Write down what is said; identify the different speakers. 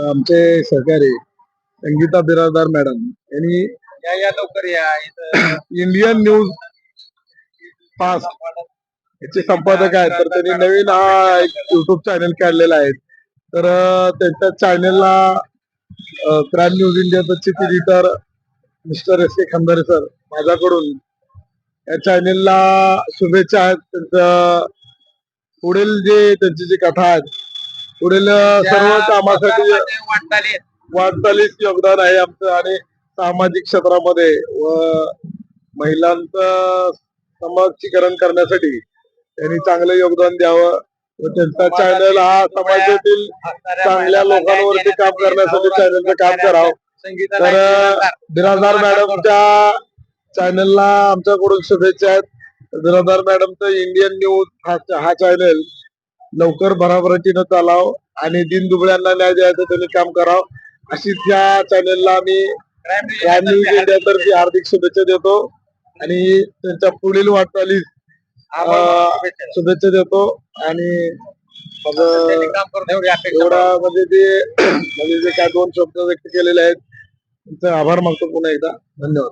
Speaker 1: आमचे सहकारी संगीता बिराजदार मॅडम यांनी
Speaker 2: या लवकर या
Speaker 1: इंडियन न्यूज फास्ट याचे संपादक आहेत, तर त्यांनी नवीन हा एक युट्यूब चॅनल काढलेला आहे. तर त्यांच्या चॅनलला क्राईम न्यूज इंडियाचा चीफ एडिटर मिस्टर एस के खंदारे सर माझ्याकडून या चॅनलला शुभेच्छा आहेत. त्यांचं पुढील जे त्यांची जी कथा आहेत, पुढील सर्व कामासाठी वाटचालीस योगदान आहे आमचं, आणि सामाजिक क्षेत्रामध्ये व महिलांचं समाजीकरण करण्यासाठी त्यांनी चांगलं योगदान द्यावं व त्यांचा चॅनल हा समाजातील चांगल्या लोकांवरती काम करण्यासाठी चॅनलचं काम करावं. तर बिराजदार मॅडमच्या चॅनलला आमच्याकडून शुभेच्छा आहेत. बिराजदार मॅडमचं इंडियन न्यूज हा चॅनल लवकर भराभराटीनं चालावं आणि दिन दुबळ्यांना न्याय द्यायचं त्यांनी काम करावं, अशी त्या चॅनलला आम्ही क्राईम न्यूज इंडियातर्फे हार्दिक शुभेच्छा देतो आणि त्यांच्या पुढील वाटचालीस शुभेच्छा देतो. आणि एवढा म्हणजे जे काय दोन शब्द व्यक्त केलेले आहेत, त्यांचे आभार मागतो पुन्हा एकदा. धन्यवाद.